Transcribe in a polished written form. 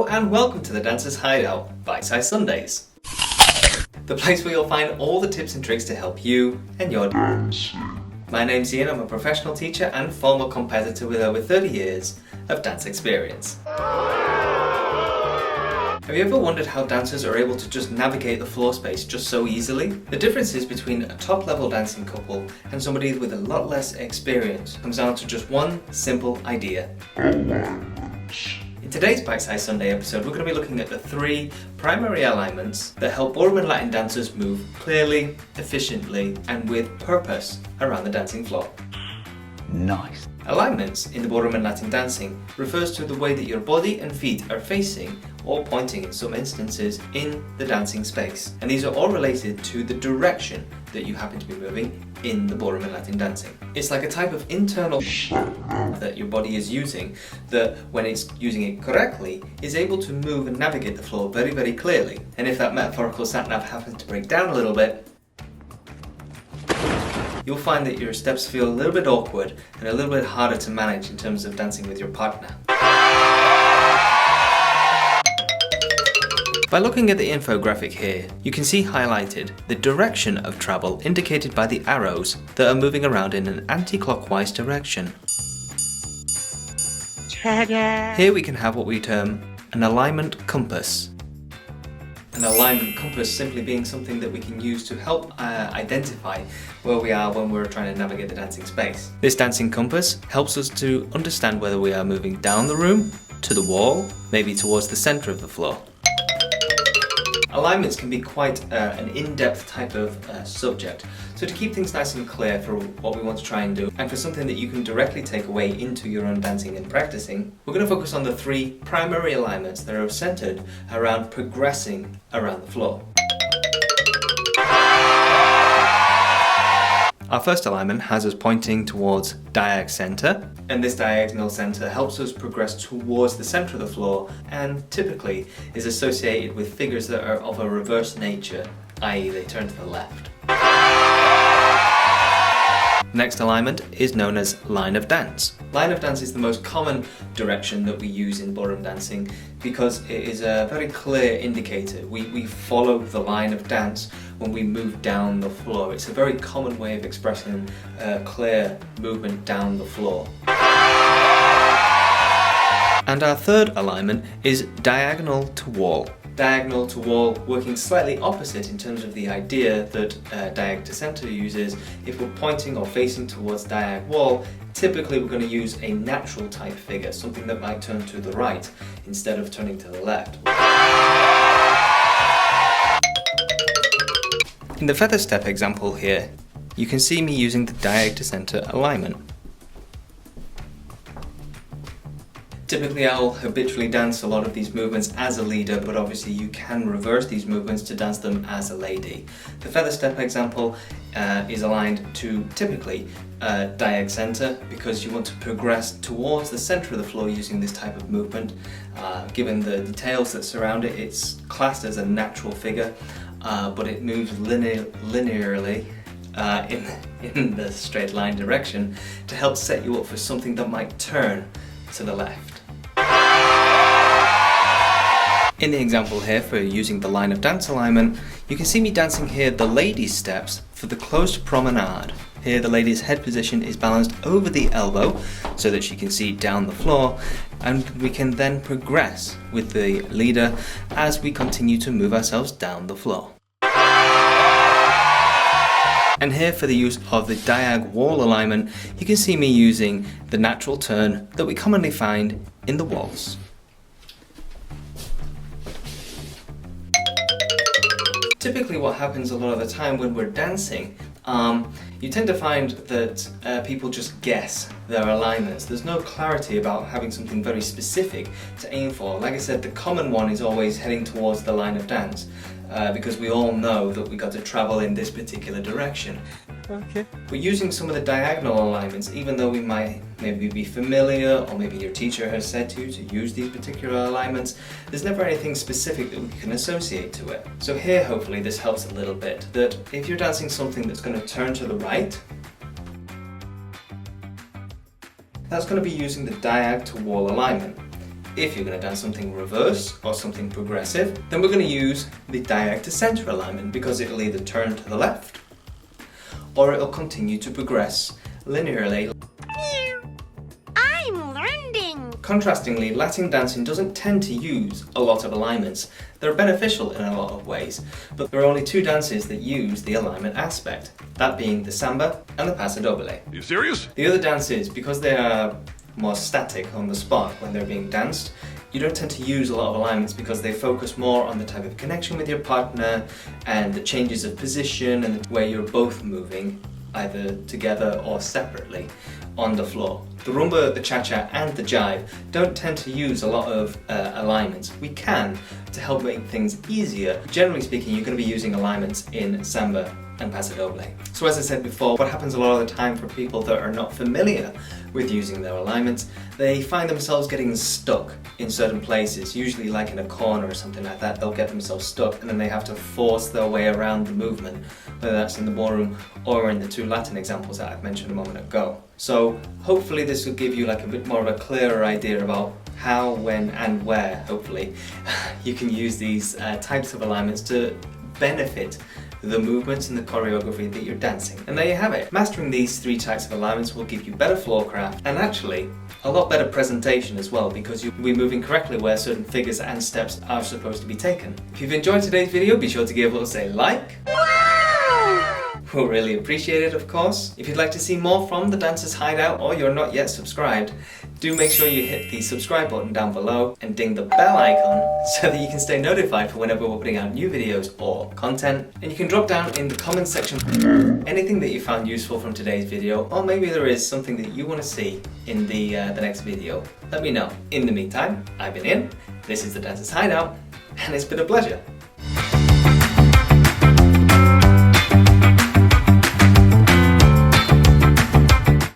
and welcome to the Dancer's Hideout, Bitesize Sundays. The place where you'll find all the tips and tricks to help you and your dancing. My name's Ian, I'm a professional teacher and former competitor with over 30 years of dance experience. Have you ever wondered how dancers are able to just navigate the floor space just so easily? The differences between a top-level dancing couple and somebody with a lot less experience comes down to just one simple idea. In today's Bitesize Sunday episode, we're going to be looking at the 3 primary alignments that help Ballroom Latin dancers move clearly, efficiently, and with purpose around the dancing floor. Nice. Alignments in the Ballroom Latin dancing refers to the way that your body and feet are facing or pointing in some instances in the dancing space. And these are all related to the direction that you happen to be moving in the Ballroom Latin dancing. It's like a type of internal that your body is using that, when it's using it correctly, is able to move and navigate the floor very, very clearly. And if that metaphorical sat-nav happens to break down a little bit, you'll find that your steps feel a little bit awkward and a little bit harder to manage in terms of dancing with your partner. By looking at the infographic here, you can see highlighted the direction of travel indicated by the arrows that are moving around in an anti-clockwise direction. Here we can have what we term an alignment compass. An alignment compass simply being something that we can use to help identify where we are when we're trying to navigate the dancing space. This dancing compass helps us to understand whether we are moving down the room, to the wall, maybe towards the center of the floor. Alignments can be quite an in-depth type of subject, so to keep things nice and clear for what we want to try and do, and for something that you can directly take away into your own dancing and practicing, we're going to focus on the 3 primary alignments that are centered around progressing around the floor. Our first alignment has us pointing towards diag center, and this diagonal center helps us progress towards the center of the floor and typically is associated with figures that are of a reverse nature, i.e. they turn to the left. Next alignment is known as line of dance. Line of dance is the most common direction that we use in ballroom dancing because it is a very clear indicator. We follow the line of dance when we move down the floor. It's a very common way of expressing a clear movement down the floor. And our third alignment is diagonal to wall. Diagonal to wall working slightly opposite in terms of the idea that diag to center uses. If we're pointing or facing towards diag wall, typically we're going to use a natural type figure, something that might turn to the right instead of turning to the left. In the feather step example here, you can see me using the diag to center alignment. Typically I'll habitually dance a lot of these movements as a leader, but obviously you can reverse these movements to dance them as a lady. The feather step example is aligned to typically diag center because you want to progress towards the center of the floor using this type of movement. Given the details that surround it, it's classed as a natural figure, but it moves linearly in the straight line direction to help set you up for something that might turn to the left. In the example here for using the line of dance alignment, you can see me dancing here the lady's steps for the closed promenade. Here the lady's head position is balanced over the elbow so that she can see down the floor, and we can then progress with the leader as we continue to move ourselves down the floor. And here for the use of the diag wall alignment, you can see me using the natural turn that we commonly find in the waltz. Typically what happens a lot of the time when we're dancing, you tend to find that people just guess their alignments. There's no clarity about having something very specific to aim for. Like I said, the common one is always heading towards the line of dance because we all know that we got to travel in this particular direction. Okay. We're using some of the diagonal alignments, even though we might maybe be familiar, or maybe your teacher has said to you to use these particular alignments. There's never anything specific that we can associate to it. So here, hopefully, this helps a little bit, that if you're dancing something that's going to turn to the right, that's going to be using the diag to wall alignment. if you're going to dance something reverse or something progressive, then we're going to use the diag to center alignment, because it'll either turn to the left or it'll continue to progress linearly. I'm learning. Contrastingly, Latin dancing doesn't tend to use a lot of alignments. They're beneficial in a lot of ways, but there are only two dances that use the alignment aspect, that being the samba and the paso doble. Are you serious? The other dances, because they are more static on the spot when they're being danced, you don't tend to use a lot of alignments because they focus more on the type of connection with your partner and the changes of position and where you're both moving, either together or separately, on the floor. The rumba, the cha-cha and the jive don't tend to use a lot of alignments. We can to help make things easier. Generally speaking, you're going to be using alignments in samba and paso doble. So as I said before, what happens a lot of the time for people that are not familiar with using their alignments, they find themselves getting stuck in certain places, usually like in a corner or something like that. They'll get themselves stuck and then they have to force their way around the movement, whether that's in the ballroom or in the two Latin examples that I've mentioned a moment ago. So hopefully this will give you like a bit more of a clearer idea about how, when and where, hopefully, you can use these types of alignments to benefit the movements and the choreography that you're dancing. And there you have it. Mastering these three types of alignments will give you better floorcraft and actually a lot better presentation as well, because you'll be moving correctly where certain figures and steps are supposed to be taken. If you've enjoyed today's video, be sure to give us a like. We'll really appreciate it, of course. If you'd like to see more from the Dancers Hideout or you're not yet subscribed, do make sure you hit the subscribe button down below and ding the bell icon so that you can stay notified for whenever we're putting out new videos or content. And you can drop down in the comments section anything that you found useful from today's video, or maybe there is something that you want to see in the next video. Let me know. In the meantime, I've been Ian, this is the Dancers Hideout, and it's been a pleasure.